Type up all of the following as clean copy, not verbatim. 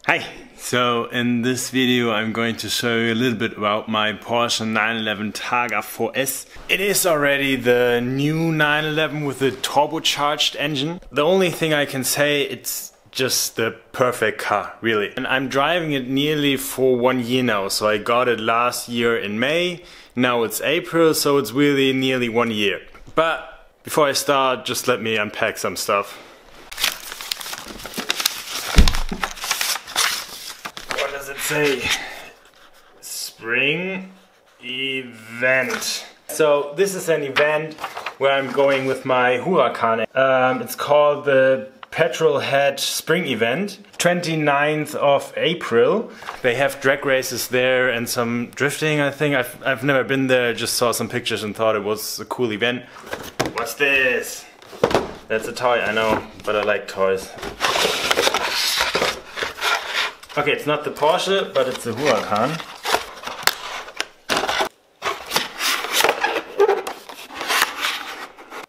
Hi! So in this video I'm going to show you a little bit about my Porsche 911 Targa 4S. It is already the new 911 with the turbocharged engine. The only thing I can say, it's just the perfect car, really. And I'm driving it nearly for 1 year now, so I got it last year in May. Now it's April, so it's really nearly 1 year. But before I start, just let me unpack some stuff. Say spring event. So this is an event where I'm going with my Huracan. It's called the Petrolhead Spring Event, 29th of April. They have drag races there and some drifting, I think. I've never been there, just saw some pictures and thought it was a cool event. What's this? That's a toy, I know, but I like toys. Okay, it's not the Porsche, but it's the Huracan.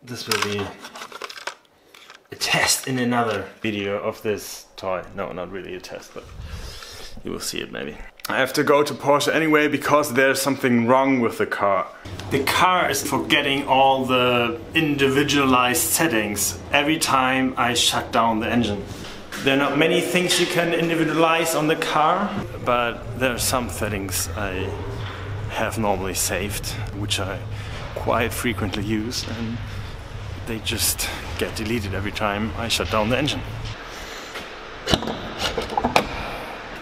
This will be a test in another video of this toy. No, not really a test, but you will see it maybe. I have to go to Porsche anyway because there's something wrong with the car. The car is forgetting all the individualized settings every time I shut down the engine. There are not many things you can individualize on the car, but there are some settings I have normally saved, which I quite frequently use, and they just get deleted every time I shut down the engine.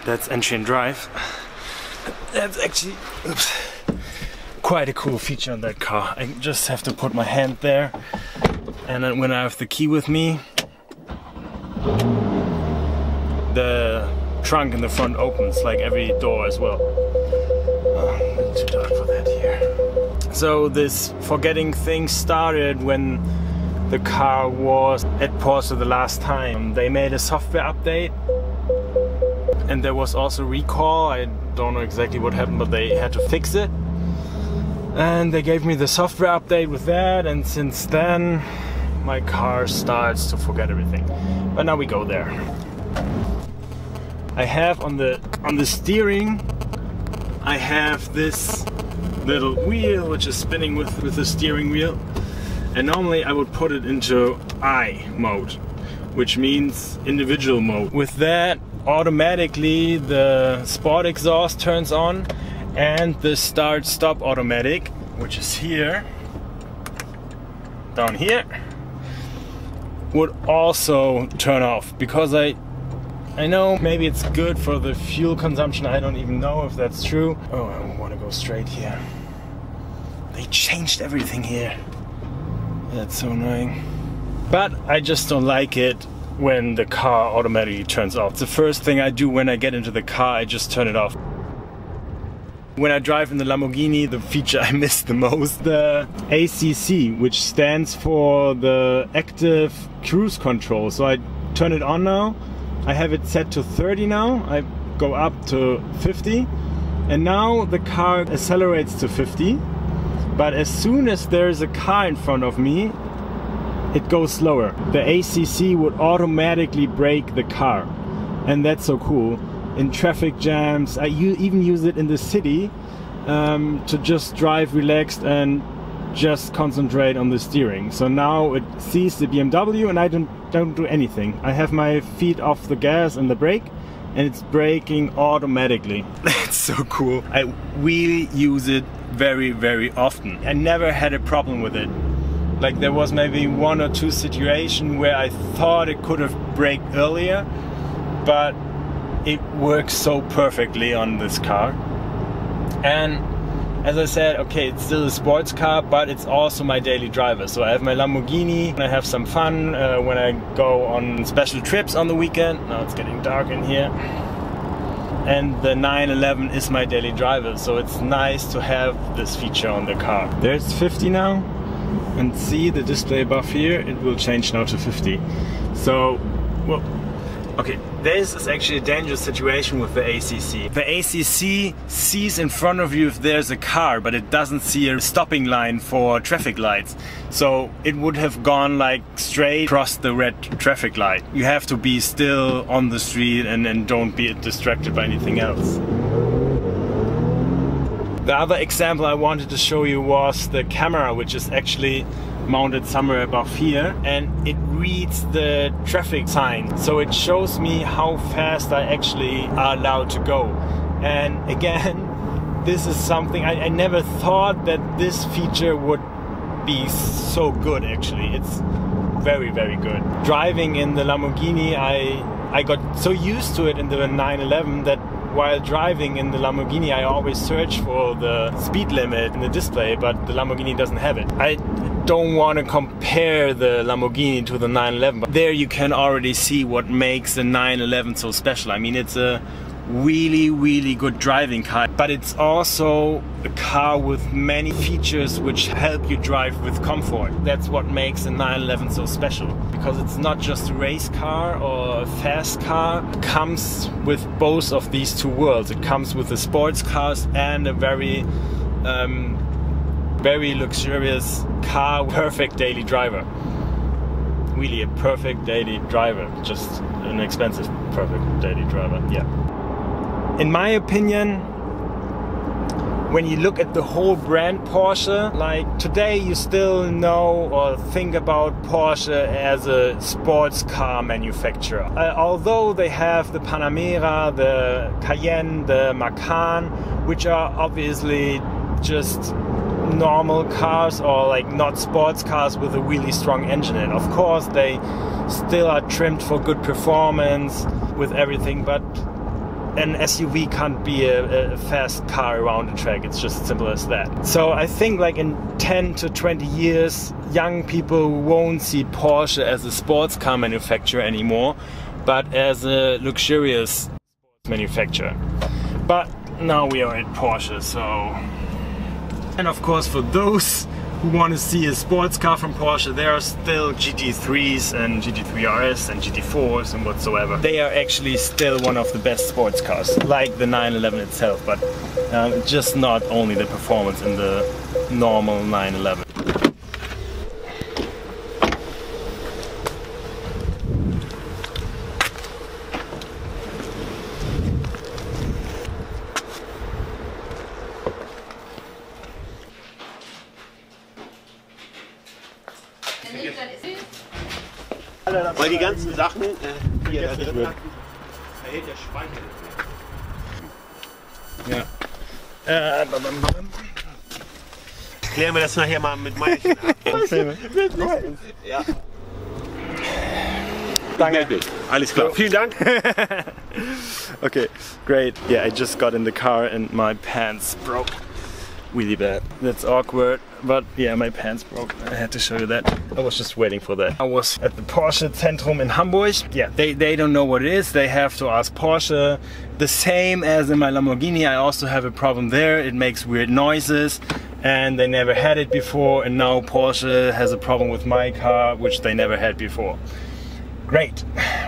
That's entry and drive. That's actually quite a cool feature on that car. I just have to put my hand there, and then when I have the key with me, the trunk in the front opens, like every door as well. Oh, too dark for that here. So this forgetting thing started when the car was at Porsche the last time. They made a software update and there was also recall. I don't know exactly what happened, but they had to fix it. And they gave me the software update with that, and since then my car starts to forget everything. But now we go there. I have on the steering, I have this little wheel which is spinning with the steering wheel, and normally I would put it into I mode, which means individual mode. With that, automatically the sport exhaust turns on and the start stop automatic, which is here, down here, would also turn off, because I know maybe it's good for the fuel consumption. I don't even know if that's true. Oh, I want to go straight here. They changed everything here. That's so annoying. But I just don't like it when the car automatically turns off. It's the first thing I do when I get into the car. I just turn it off. When I drive in the Lamborghini, the feature I miss the most, the ACC, which stands for the active cruise control. So I turn it on now. I have it set to 30 now. I go up to 50, and now the car accelerates to 50. But as soon as there is a car in front of me, it goes slower. The ACC would automatically brake the car, and that's so cool. In traffic jams, I even use it in the city to just drive relaxed and just concentrate on the steering. So now it sees the BMW and I don't do anything. I have my feet off the gas and the brake, and it's braking automatically. That's so cool. I really use it very, very often. I never had a problem with it. Like, there was maybe 1 or 2 situations where I thought it could have braked earlier, but it works so perfectly on this car. And as I said, okay, it's still a sports car, but it's also my daily driver. So I have my Lamborghini, and I have some fun when I go on special trips on the weekend. Now it's getting dark in here. And the 911 is my daily driver, so it's nice to have this feature on the car. There's 50 now, and see the display above here, it will change now to 50. So, well, okay, This is actually a dangerous situation with the ACC. The ACC sees in front of you if there's a car, but it doesn't see a stopping line for traffic lights. So it would have gone like straight across the red traffic light. You have to be still on the street and don't be distracted by anything else. The other example I wanted to show you was the camera, which is actually mounted somewhere above here, and it reads the traffic sign. So it shows me how fast I actually are allowed to go. And again, this is something I never thought that this feature would be so good actually. It's very, very good. Driving in the Lamborghini, I got so used to it in the 911 that while driving in the Lamborghini I always search for the speed limit in the display, but the Lamborghini doesn't have it. I don't want to compare the Lamborghini to the 911, but there you can already see what makes the 911 so special. I mean, it's a really, really good driving car, but it's also a car with many features which help you drive with comfort. That's what makes the 911 so special, because it's not just a race car or a fast car. It comes with both of these two worlds. It comes with the sports cars and a very luxurious car, perfect daily driver. Really a perfect daily driver, just an expensive perfect daily driver, yeah. In my opinion, when you look at the whole brand Porsche, like today you still know or think about Porsche as a sports car manufacturer. Although they have the Panamera, the Cayenne, the Macan, which are obviously just normal cars or like not sports cars with a really strong engine in. Of course they still are trimmed for good performance with everything, but an SUV can't be a fast car around the track. It's just simple as that. So I think like in 10 to 20 years, young people won't see Porsche as a sports car manufacturer anymore, but as a luxurious manufacturer. But now we are at Porsche, so... And of course for those who want to see a sports car from Porsche, there are still GT3s and GT3 RS and GT4s and whatsoever. They are actually still one of the best sports cars, like the 911 itself, but just not only the performance in the normal 911. Weil die ganzen Sachen hier da drin verhält der Speicher nicht mehr. Ja. Klären wir das nachher mal mit Meilchen ab. Ja. Danke. Alles klar. Vielen Dank. Okay, great. Yeah, I just got in the car and my pants broke. Really bad. That's awkward, but yeah, my pants broke. I had to show you that. I was just waiting for that. I was at the Porsche Zentrum in Hamburg. Yeah, they don't know what it is. They have to ask Porsche. The same as in my Lamborghini, I also have a problem there. It makes weird noises and they never had it before, and now Porsche has a problem with my car, which they never had before. Great.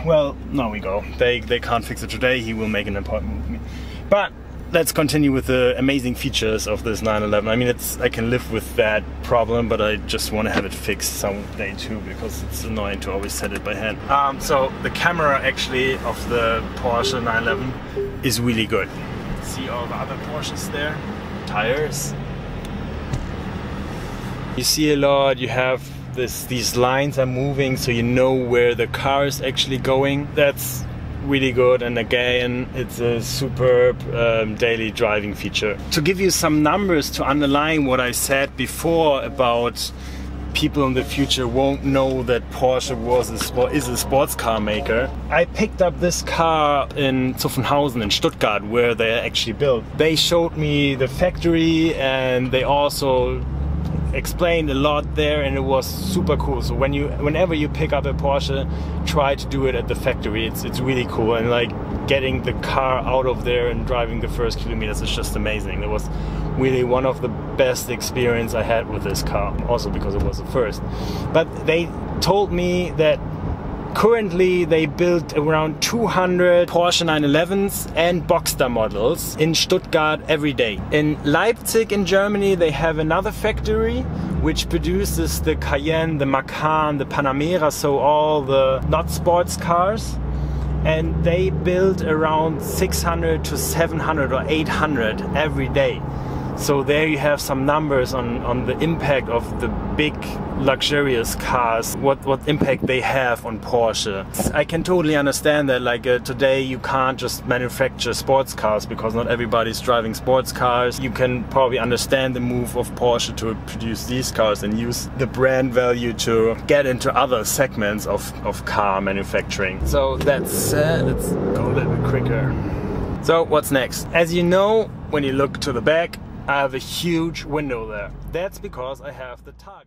Well, now we go. They can't fix it today. He will make an appointment with me. But let's continue with the amazing features of this 911. I mean, I can live with that problem, but I just want to have it fixed someday too, because it's annoying to always set it by hand. So the camera actually of the Porsche 911 is really good. See all the other Porsches there? Tires. You see a lot, you have these lines are moving, so you know where the car is actually going. That's really good, and again it's a superb daily driving feature. To give you some numbers to underline what I said before about people in the future won't know that Porsche is a sports car maker. I picked up this car in Zuffenhausen in Stuttgart, where they actually built. They showed me the factory and they also explained a lot there, and it was super cool. So whenever you pick up a Porsche, try to do it at the factory. It's really cool, and like getting the car out of there and driving the first kilometers is just amazing. It was really one of the best experience I had with this car, also because it was the first. But they told me that currently they build around 200 Porsche 911s and Boxster models in Stuttgart every day. In Leipzig in Germany they have another factory which produces the Cayenne, the Macan, the Panamera, so all the not sports cars. And they build around 600 to 700 or 800 every day. So there you have some numbers on the impact of the big luxurious cars, what impact they have on Porsche. I can totally understand that, like today you can't just manufacture sports cars because not everybody's driving sports cars. You can probably understand the move of Porsche to produce these cars and use the brand value to get into other segments of car manufacturing. So that's let's go a little bit quicker. So what's next? As you know, when you look to the back, I have a huge window there. That's because I have the Targa.